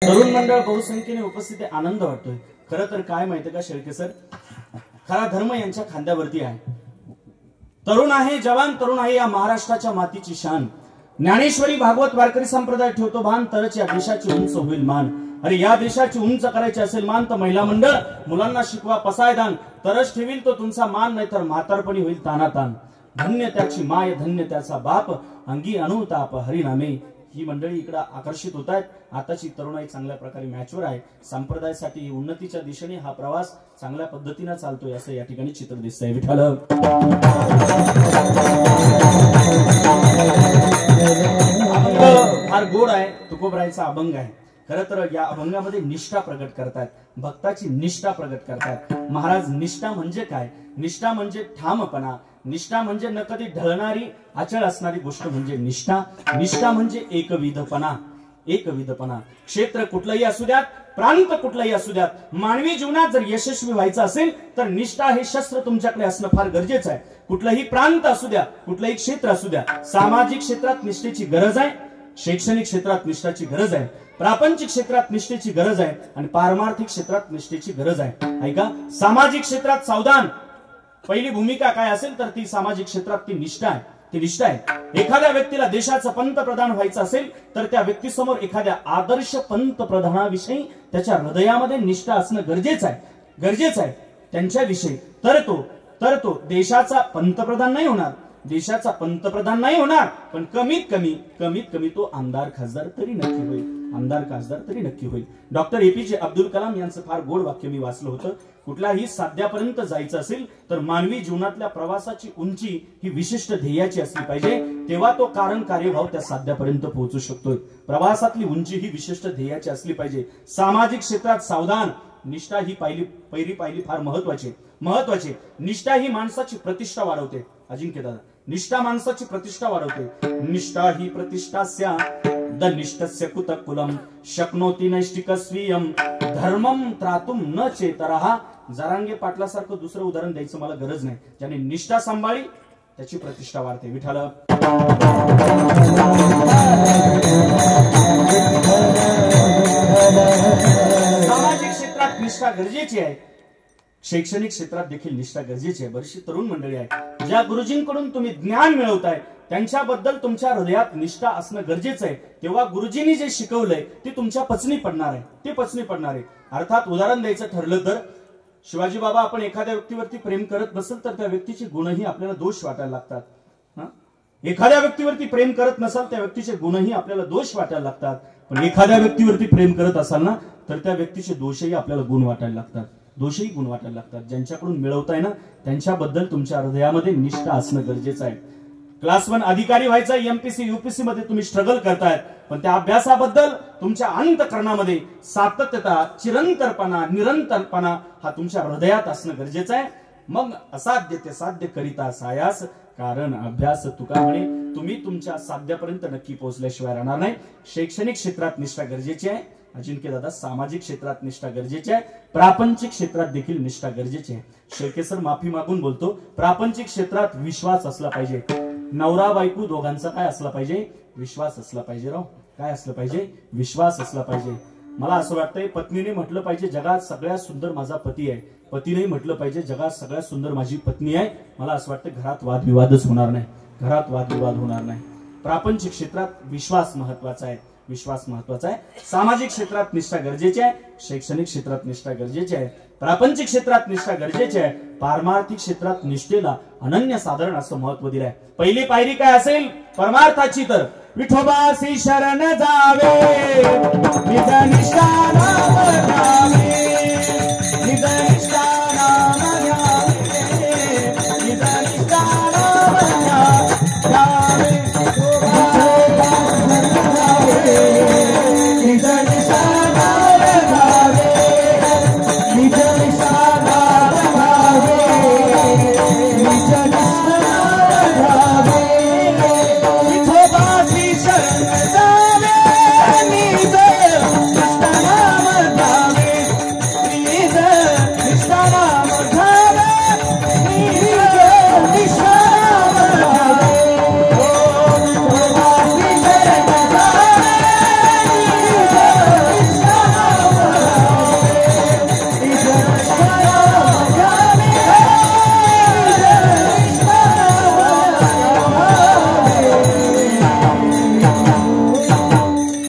तरुण मंडळ बहुसंख्येने उपस्थित आहे, आनंद वाटतोय। खरं तर काय माहिती का शेळके सर, खरा धर्म यांच्या खांद्यावरती आहे। तरुण आहे, जवान तरुण आहे, या महाराष्ट्राच्या मातीची शान। ज्ञानेश्वरी भागवत वारकरी संप्रदाय ठेवतो भान, तरच या देशाची उंच होईल मान। अरे या देशाची उंच करायची असेल मान तर महिला मंडळ मुलांना शिकवा पसायदान, तरच ठेवील तो तुमचा मान, नाहीतर म्हातारपणी होईल तानातान। धन्य त्याची माय, धन्य त्याचा बाप, अंगी अनुताप हरिनामे। ही मंडळी इकडे आकर्षित होत आहेत। आताची तरुणाई चांगल्या प्रकारे मॅच्युअर आहे। संप्रदायासाठी उन्नतीच्या दिशेने हा प्रवास चांगल्या पद्धतीने चालतोय असं या ठिकाणी चित्र दिसतंय। विठ्ठल फार गोड आहे, तुकोबरायचा अभंग आहे। खरं तर या अभंगामध्ये निष्ठा प्रगट करतात, भक्ताची निष्ठा प्रगट करतात। महाराज निष्ठा म्हणजे काय? निष्ठा म्हणजे ठामपणा, निष्ठा म्हणजे न कधी ढळणारी अचळ असणारी गोष्ट म्हणजे निष्ठा। निष्ठा म्हणजे एकविधपणा, एकविधपणा। क्षेत्र कुठलंही असू द्यात, प्रांत कुठलाही असू द्यात, मानवी जीवनात जर यशस्वी व्हायचं असेल तर निष्ठा हे शस्त्र तुमच्याकडे असणं फार गरजेचं आहे। कुठलाही प्रांत असू द्या, कुठलंही क्षेत्र असू द्या, सामाजिक क्षेत्रात निष्ठेची गरज आहे, शैक्षणिक क्षेत्रात निष्ठाची गरज आहे, प्रापंचिक क्षेत्रात निष्ठेची गरज आहे आणि पारमार्थिक क्षेत्रात निष्ठेची गरज आहे। ऐका, सामाजिक क्षेत्रात सावधान, पहिली भूमिका काय असेल तर ती सामाजिक क्षेत्रात ती निष्ठा आहे, ती निष्ठा आहे। एखाद्या व्यक्तीला देशाचं पंतप्रधान व्हायचं असेल तर त्या व्यक्तीसमोर एखाद्या आदर्श पंतप्रधानाविषयी त्याच्या हृदयामध्ये निष्ठा असणं गरजेचं आहे, गरजेचं आहे त्यांच्याविषयी। तर तो देशाचा पंतप्रधान नाही होणार, देशाचा पंतप्रधान नाही होणार, पण कमीत कमी तो आमदार खासदार तरी नक्की होईल, आमदार खासदार तरी नक्की होईल। डॉक्टर एपीजे अब्दुल कलाम यांचं फार गोड वाक्य मी वाचलं होतं, कुठल्याही साध्यापर्यंत जायचं असेल तर मानवी जीवनातल्या प्रवासाची उंची ही विशिष्ट ध्येयाची असली पाहिजे, तेव्हा तो कारण कार्यभाव त्या साध्यापर्यंत पोहोचू शकतोय। प्रवासातली उंची ही विशिष्ट ध्येयाची असली पाहिजे। सामाजिक क्षेत्रात सावधान, निष्ठा ही पाहिली फार महत्वाची। निष्ठा ही माणसाची प्रतिष्ठा वाढवते। अजिंक्य दादा, निष्ठा माणसाची प्रतिष्ठा वाढवते। निष्ठा ही प्रतिष्ठास्या दनिष्ठस्य कुतकुलम शक्नोती नैष्टिक स्वीयम धर्मम त्रातुम न चेतरः। जरांगे पाटलासारखं दुसरं उदाहरण द्यायचं मला गरज नाही। ज्याने निष्ठा सांभाळली त्याची प्रतिष्ठा वाढते। विठ्ठल सामाजिक क्षेत्रात निष्ठा गरजेची आहे, शैक्षणिक क्षेत्रात देखील निष्ठा गरजेची आहे। बरीचशी तरुण मंडळी आहे, ज्या गुरुजींकडून तुम्ही ज्ञान मिळवताय त्यांच्याबद्दल तुमच्या हृदयात निष्ठा असणं गरजेचं आहे। तेव्हा गुरुजींनी जे शिकवलंय ते तुमच्या पचनी पडणार आहे, ते पचनी पडणार आहे। अर्थात उदाहरण द्यायचं ठरलं तर शिवाजी बाबा, आपण एखाद्या व्यक्तीवरती प्रेम करत नसेल तर त्या व्यक्तीचे गुणही आपल्याला दोष वाटायला लागतात। एखाद्या व्यक्तीवरती प्रेम करत नसाल त्या व्यक्तीचे गुणही आपल्याला दोष वाटायला लागतात, पण एखाद्या व्यक्तीवरती प्रेम करत असाल ना तर त्या व्यक्तीचे दोषही आपल्याला गुण वाटायला लागतात, दोषही गुण वाटायला लागतात। ज्यांच्याकडून मिळवताय ना त्यांच्याबद्दल तुमच्या हृदयामध्ये निष्ठा असणं गरजेचं आहे। क्लास 1 अधिकारी व्हायचा, एमपीसी यूपीसी मध्ये तुम्ही स्ट्रगल करतायत, पण त्या अभ्यासाबद्दल तुमच्या अंतःकरणामध्ये सातत्यता, चिरंतरपणा, निरंतरपणा हा तुमच्या हृदयात असणं गरजेचं आहे। मग असाध्य ते साध्य करिता सायास, कारण अभ्यास तुका म्हणे। तुम्ही तुमच्या साध्यापर्यंत नक्की पोहोचल्याशिवाय राहणार नाही। शैक्षणिक क्षेत्रात निष्ठा गरजेची आहे अजिंक्य दादा, सामाजिक क्षेत्रात निष्ठा गरजेची आहे, प्रापंचिक क्षेत्रात देखील निष्ठा गरजेची आहे। शेळके सर माफी मागून बोलतो, प्रापंचिक क्षेत्रात विश्वास असला पाहिजे। नवरा बायको दोघांचा काय असला पाहिजे? विश्वास असला पाहिजे। राव काय असलं पाहिजे? विश्वास असला पाहिजे। मला असं वाटतंय पत्नीने म्हटलं पाहिजे जगात सगळ्यात सुंदर माझा पती आहे, पतीने म्हटलं पाहिजे जगात सगळ्यात सुंदर माझी पत्नी आहे। मला असं वाटतं घरात वादविवादच होणार नाही, घरात वादविवाद होणार नाही। प्रापंचिक क्षेत्रात विश्वास महत्वाचा आहे, विश्वास महत्वाचा आहे। सामाजिक क्षेत्रात निष्ठा गरजेची आहे, शैक्षणिक क्षेत्रात निष्ठा गरजेची आहे, प्रापंचिक क्षेत्रात निष्ठा गरजेची आहे, पारमार्थिक क्षेत्रात निष्ठेला अनन्य साधारण असं महत्व दिलंय। पहिली पायरी काय असेल परमार्थाची? तर विठोबासी शरण जावे,